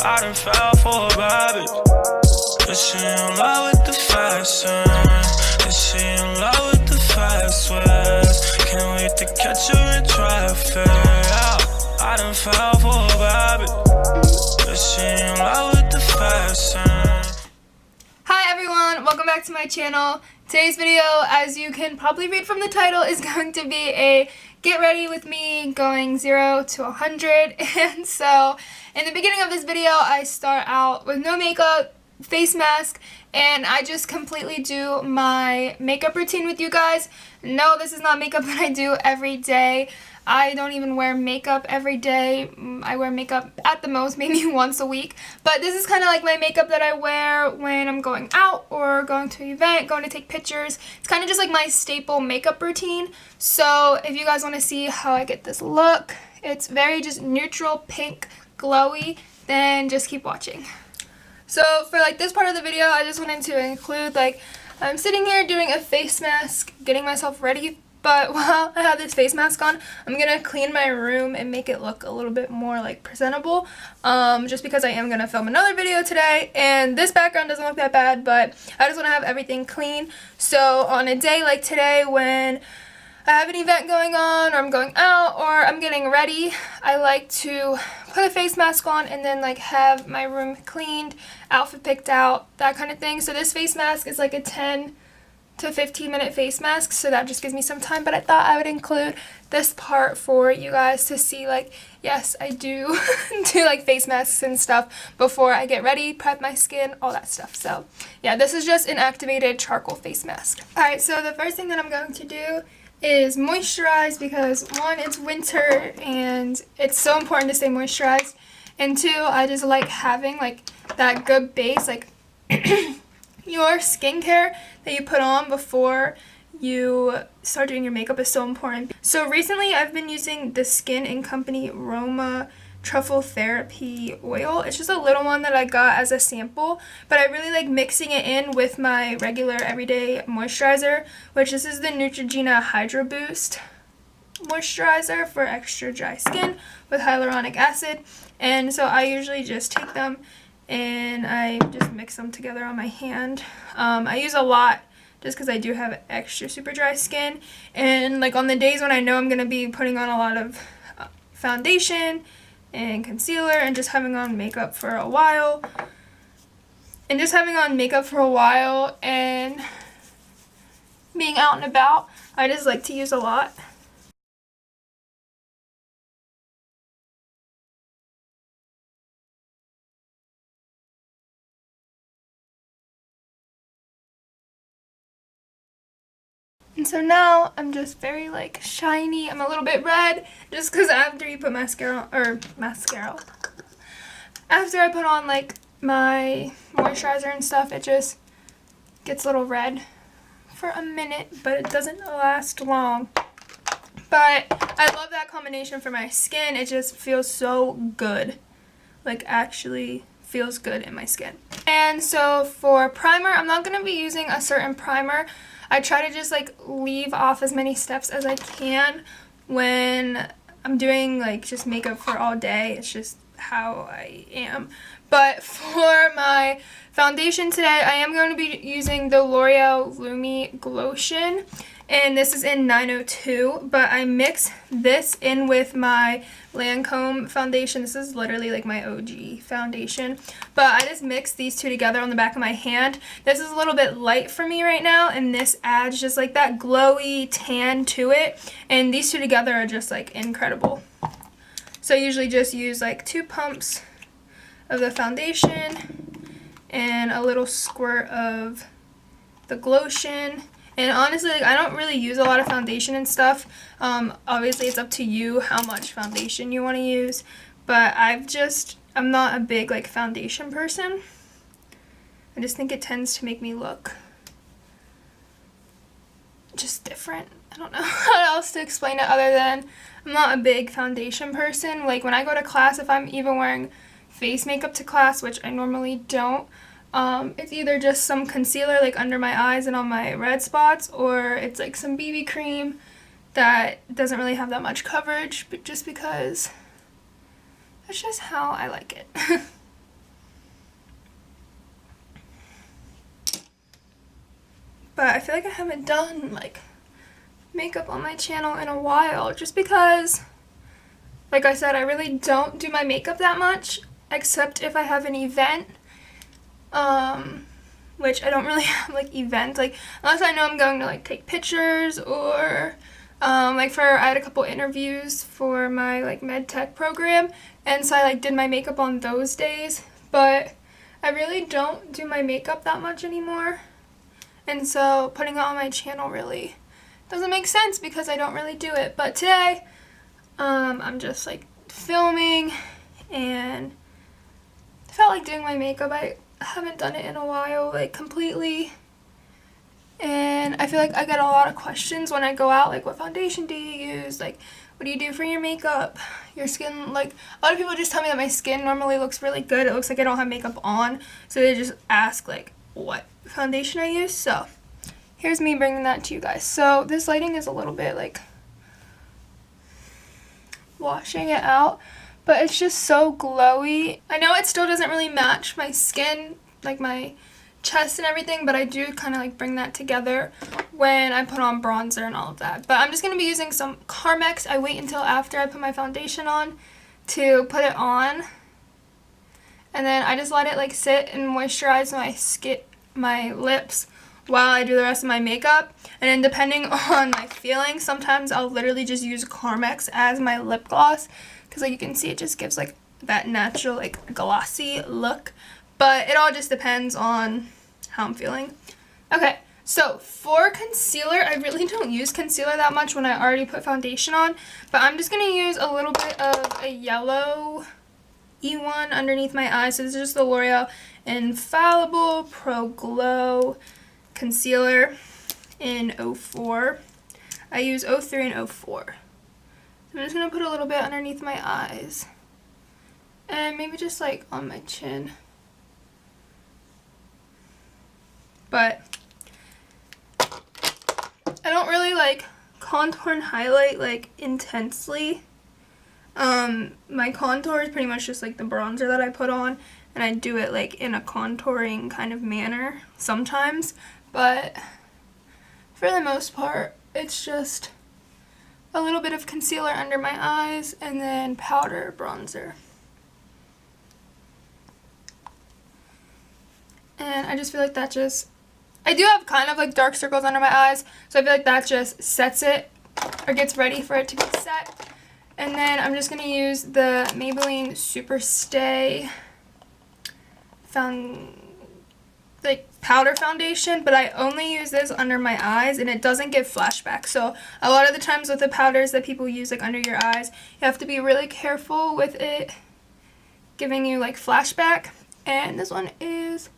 I done fell for a bad bitch. Is she in love with the fashion? Is she in love with the fast ways? Can't wait to catch her in traffic. Yeah, I done fell for a bad bitch. Is she in love with the fashion? Hi everyone, welcome back to my channel. Today's video, as you can probably read from the title, is going to be a get ready with me going 0 to 100. And so in the beginning of this video, I start out with no makeup, face mask, and I just completely do my makeup routine with you guys. No, this is not makeup that I do every day. I don't even wear makeup every day. I wear makeup at the most maybe once a week. But this is kind of like my makeup that I wear when I'm going out or going to an event, going to take pictures. It's kind of just like my staple makeup routine. So if you guys want to see how I get this look, it's very just neutral pink, glowy, then just keep watching. So for like this part of the video, I just wanted to include like I'm sitting here doing a face mask, getting myself ready. But while I have this face mask on, I'm going to clean my room and make it look a little bit more like presentable. Just because I am going to film another video today. And this background doesn't look that bad, but I just want to have everything clean. So on a day like today when I have an event going on or I'm going out or I'm getting ready, I like to put a face mask on and then like have my room cleaned, outfit picked out, that kind of thing. So this face mask is like a 10 to 15 minute face mask, so that just gives me some time, but I thought I would include this part for you guys to see like, yes, I do do like face masks and stuff before I get ready, prep my skin, all that stuff. So yeah, this is just an activated charcoal face mask. Alright, so the first thing that I'm going to do is moisturize because one, it's winter and it's so important to stay moisturized, and two, I just like having like that good base, like your skincare that you put on before you start doing your makeup is so important. So recently I've been using the Skin & Company Roma Truffle Therapy Oil. It's just a little one that I got as a sample, but I really like mixing it in with my regular everyday moisturizer, which this is the Neutrogena Hydro Boost moisturizer for extra dry skin with hyaluronic acid. And so I usually just take them and I just mix them together on my hand. I use a lot just because I do have extra super dry skin, and like on the days when I know I'm going to be putting on a lot of foundation and concealer and just having on makeup for a while, and being out and about, I just like to use a lot. And so now I'm just very like shiny. I'm a little bit red just because after you put after I put on like my moisturizer and stuff, it just gets a little red for a minute, but it doesn't last long. But I love that combination for my skin. It just feels so good. Like actually feels good in my skin. And so for primer, I'm not going to be using a certain primer. I try to just like leave off as many steps as I can when I'm doing like just makeup for all day. It's just how I am. But for my foundation today, I am going to be using the L'Oreal Lumi Glotion, and this is in 902, but I mix this in with my Lancome foundation. This is literally like my OG foundation, but I just mix these two together on the back of my hand. This is a little bit light for me right now, and this adds just like that glowy tan to it, and these two together are just like incredible. So I usually just use like 2 pumps of the foundation and a little squirt of the glotion. And honestly, like, I don't really use a lot of foundation and stuff. Obviously, it's up to you how much foundation you want to use. But I'm not a big like foundation person. I just think it tends to make me look just different. I don't know how else to explain it other than I'm not a big foundation person. Like when I go to class, if I'm even wearing face makeup to class, which I normally don't, it's either just some concealer like under my eyes and on my red spots, or it's like some BB cream that doesn't really have that much coverage, but just because that's just how I like it. but I feel like I haven't done like makeup on my channel in a while, just because, like I said, I really don't do my makeup that much, except if I have an event, which I don't really have like events, like unless I know I'm going to like take pictures, or like I had a couple interviews for my like med tech program, and so I like did my makeup on those days, but I really don't do my makeup that much anymore, and so putting it on my channel really doesn't make sense because I don't really do it. But today I'm just like filming and I felt like doing my makeup. I haven't done it in a while, like completely, and I feel like I get a lot of questions when I go out, like what foundation do you use, like what do you do for your makeup, your skin, like a lot of people just tell me that my skin normally looks really good, it looks like I don't have makeup on, so they just ask like what foundation I use. So here's me bringing that to you guys. So this lighting is a little bit like washing it out, but it's just so glowy. I know it still doesn't really match my skin, like my chest and everything, but I do kind of like bring that together when I put on bronzer and all of that. But I'm just going to be using some Carmex. I wait until after I put my foundation on to put it on, and then I just let it like sit and moisturize my lips while I do the rest of my makeup. And then depending on my feeling, sometimes I'll literally just use Carmex as my lip gloss, because like you can see it just gives like that natural like glossy look, but it all just depends on how I'm feeling. Okay, so for concealer, I really don't use concealer that much when I already put foundation on, but I'm just going to use a little bit of a yellow E1 underneath my eyes. So this is just the L'Oreal Infallible Pro Glow Concealer in 04. I use 03 and 04. I'm just going to put a little bit underneath my eyes, and maybe just like on my chin. But I don't really like contour and highlight like intensely. My contour is pretty much just like the bronzer that I put on, and I do it like in a contouring kind of manner sometimes, but for the most part it's just a little bit of concealer under my eyes and then powder bronzer. And I just feel like that just, I do have kind of like dark circles under my eyes, so I feel like that just sets it, or gets ready for it to be set. And then I'm just going to use the Maybelline Superstay powder foundation, but I only use this under my eyes, and it doesn't give flashback. So a lot of the times with the powders that people use like under your eyes, you have to be really careful with it giving you like flashback, and this one is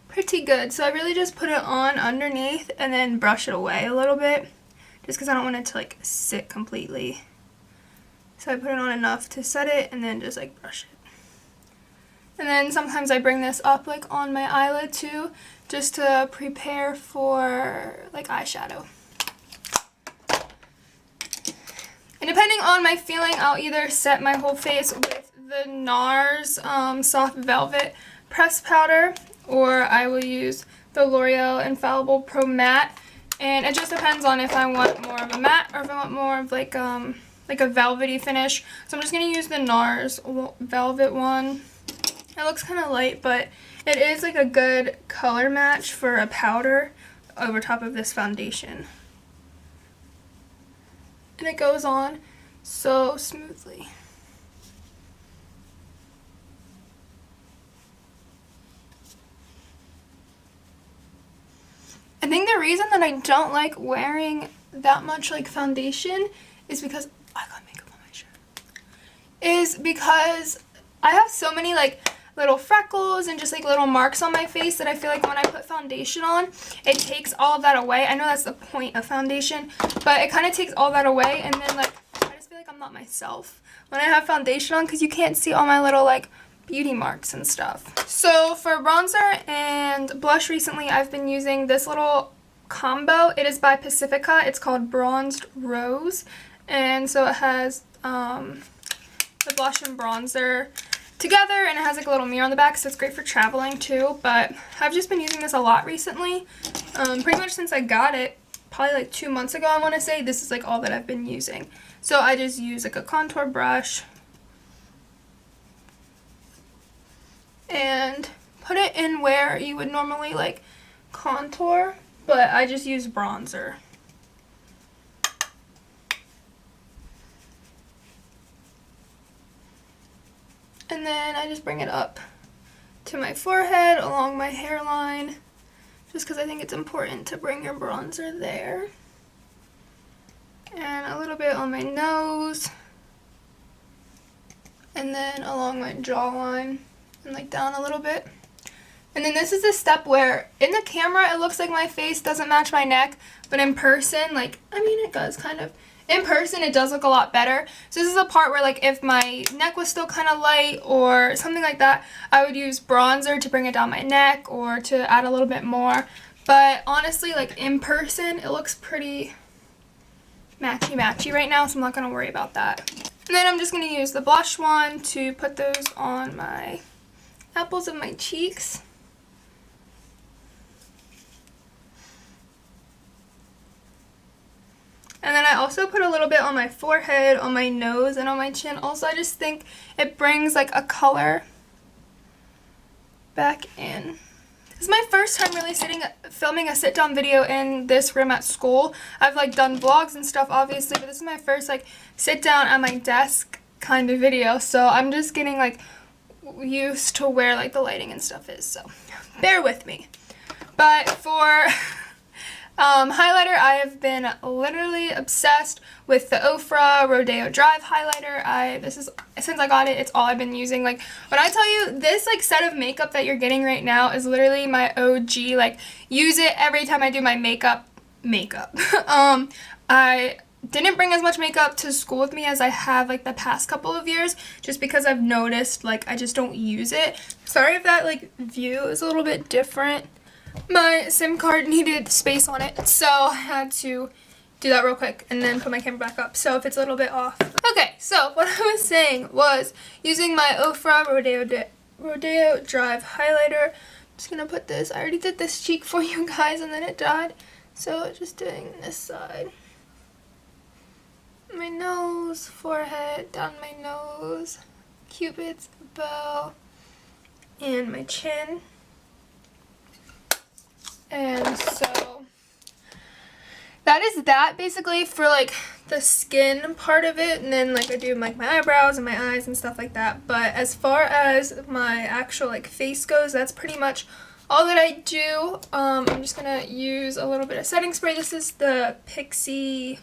pretty good. So I really just put it on underneath and then brush it away a little bit, just because I don't want it to like sit completely. So I put it on enough to set it and then just like brush it. And then sometimes I bring this up like on my eyelid too, just to prepare for like eyeshadow. And depending on my feeling, I'll either set my whole face with the NARS Soft Velvet Press Powder, or I will use the L'Oreal Infallible Pro Matte. And it just depends on if I want more of a matte or if I want more of like a velvety finish. So I'm just going to use the NARS Velvet one. It looks kind of light, but it is like a good color match for a powder over top of this foundation. And it goes on so smoothly. I think the reason that I don't like wearing that much like foundation is because I got makeup on my shirt. Is because I have so many like little freckles and just like little marks on my face that I feel like when I put foundation on, it takes all of that away. I know that's the point of foundation, but it kind of takes all that away, and then like I just feel like I'm not myself when I have foundation on, because you can't see all my little like beauty marks and stuff. So for bronzer and blush recently, I've been using this little combo. It is by Pacifica. It's called Bronzed Rose, and so it has the blush and bronzer together, and it has like a little mirror on the back, so it's great for traveling too. But I've just been using this a lot recently, Pretty much since I got it, probably like 2 months ago, I want to say, this is like all that I've been using. So I just use like a contour brush and put it in where you would normally like contour, but I just use bronzer. And then I just bring it up to my forehead, along my hairline, just because I think it's important to bring your bronzer there. And a little bit on my nose. And then along my jawline and like down a little bit. And then this is the step where in the camera it looks like my face doesn't match my neck, but in person, like, I mean, it does kind of. In person it does look a lot better. So this is a part where like if my neck was still kind of light or something like that, I would use bronzer to bring it down my neck or to add a little bit more. But honestly, like in person it looks pretty matchy right now, so I'm not going to worry about that. And then I'm just going to use the blush wand to put those on my apples of my cheeks. And then I also put a little bit on my forehead, on my nose, and on my chin. Also, I just think it brings like a color back in. This is my first time really filming a sit-down video in this room at school. I've like done vlogs and stuff obviously, but this is my first like sit down at my desk kind of video. So I'm just getting like used to where like the lighting and stuff is. So bear with me. But for highlighter, I have been literally obsessed with the Ofra Rodeo Drive highlighter. Since I got it, it's all I've been using. Like, when I tell you, this like set of makeup that you're getting right now is literally my OG. Like, use it every time I do my makeup. I didn't bring as much makeup to school with me as I have like the past couple of years, just because I've noticed like I just don't use it. Sorry if that like view is a little bit different. My SIM card needed space on it, so I had to do that real quick and then put my camera back up, so if it's a little bit off. Okay, so what I was saying was using my Ofra Rodeo Drive highlighter. I'm just gonna put this. I already did this cheek for you guys and then it died, so just doing this side. My nose, forehead, down my nose, Cupid's bow, and my chin. And so that is that basically for like the skin part of it, and then like I do like my eyebrows and my eyes and stuff like that. But as far as my actual like face goes, that's pretty much all that I do. I'm just gonna use a little bit of setting spray. This is the Pixie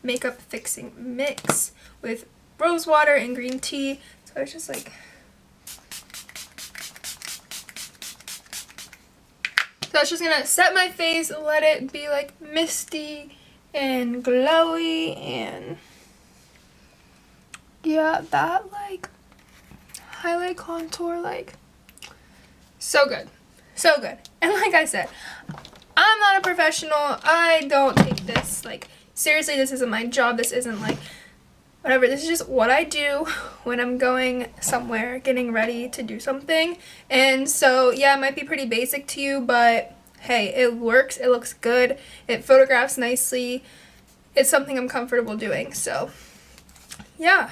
Makeup Fixing Mix with rose water and green tea. So it's just like, so it's just gonna set my face, let it be like misty and glowy, and yeah, that like highlight contour, like so good, so good. And like I said, I'm not a professional. I don't take this like seriously. This isn't my job. This isn't like whatever. This is just what I do when I'm going somewhere, getting ready to do something. And so, yeah, it might be pretty basic to you, but hey, it works. It looks good. It photographs nicely. It's something I'm comfortable doing. So, yeah.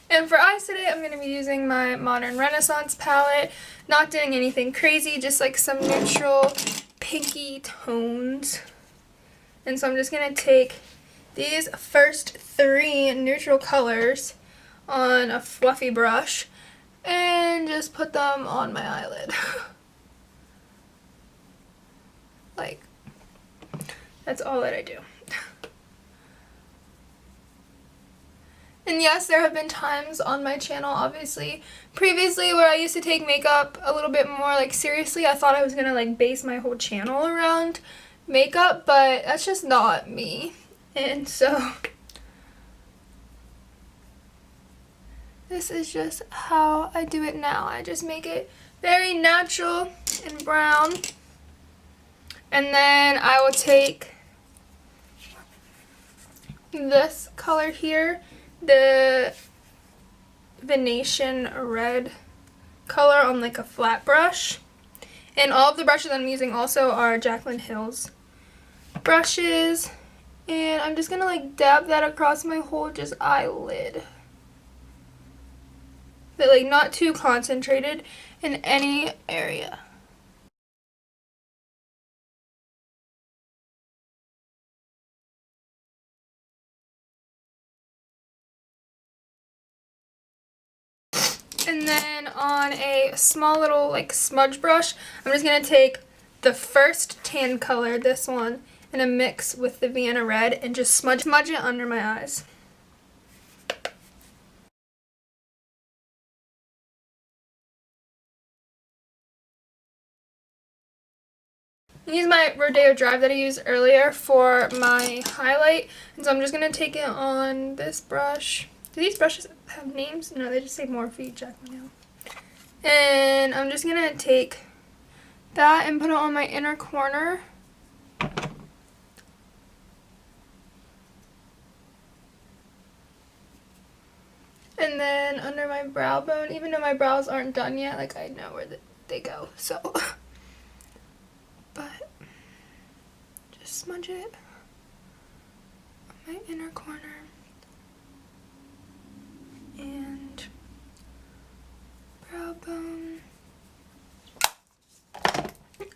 And for eyes today, I'm going to be using my Modern Renaissance palette. Not doing anything crazy, just like some neutral pinky tones. And so I'm just going to take these first 3 neutral colors on a fluffy brush and just put them on my eyelid. Like, that's all that I do. And yes, there have been times on my channel, obviously, previously where I used to take makeup a little bit more like seriously. I thought I was gonna like base my whole channel around makeup, but that's just not me. And so this is just how I do it now. I just make it very natural and brown. And then I will take this color here, the Venetian red color, on like a flat brush, And all of the brushes I'm using also are Jaclyn Hill's brushes. And I'm just gonna like dab that across my whole just eyelid. But like not too concentrated in any area. And then on a small little like smudge brush, I'm just going to take the first tan color, this one, and a mix with the Vienna Red and just smudge it under my eyes. Use my Rodeo Drive that I used earlier for my highlight, and so I'm just going to take it on this brush. Do these brushes have names? No, they just say Morphe Jaclyn Hill. And I'm just going to take that and put it on my inner corner. And then under my brow bone, even though my brows aren't done yet, like I know where they go, so. But just smudge it on my inner corner. And brow bone.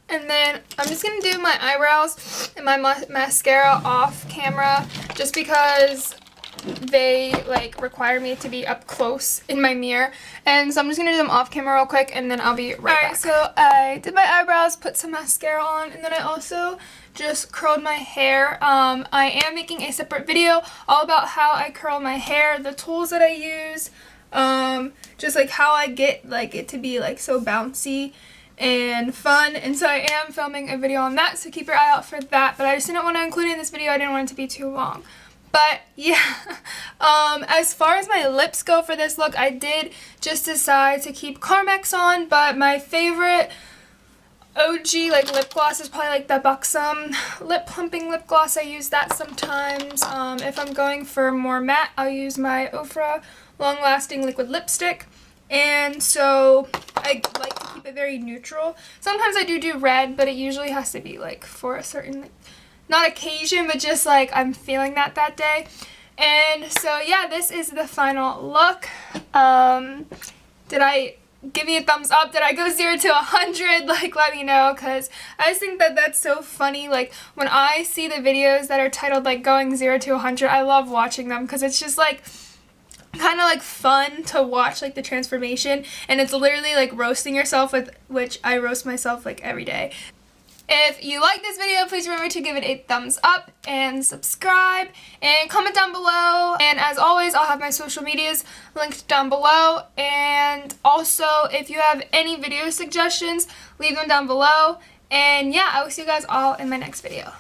And then I'm just going to do my eyebrows and my mascara off camera just because they like require me to be up close in my mirror. And so I'm just going to do them off camera real quick and then I'll be right back. So I did my eyebrows, put some mascara on, and then I also just curled my hair. I am making a separate video all about how I curl my hair, the tools that I use, just like how I get like it to be like so bouncy and fun. And so I am filming a video on that, so keep your eye out for that. But I just didn't want to include it in this video. I didn't want it to be too long. But yeah, as far as my lips go for this look, I did just decide to keep Carmex on, but my favorite OG like lip gloss is probably like the Buxom lip plumping lip gloss. I use that sometimes. If I'm going for more matte, I'll use my Ofra long lasting liquid lipstick. And so I like to keep it very neutral. Sometimes I do red, but it usually has to be like for a certain, like, not occasion, but just like I'm feeling that day. And so yeah, this is the final look. Did I give me a thumbs up? Did I go 0 to 100? Like, let me know, because I just think that that's so funny. Like, when I see the videos that are titled like going 0 to 100, I love watching them because it's just like kind of like fun to watch like the transformation, and it's literally like roasting yourself, with which I roast myself like every day. If you like this video, please remember to give it a thumbs up and subscribe and comment down below. And as always, I'll have my social medias linked down below. And also, if you have any video suggestions, leave them down below. And yeah, I will see you guys all in my next video.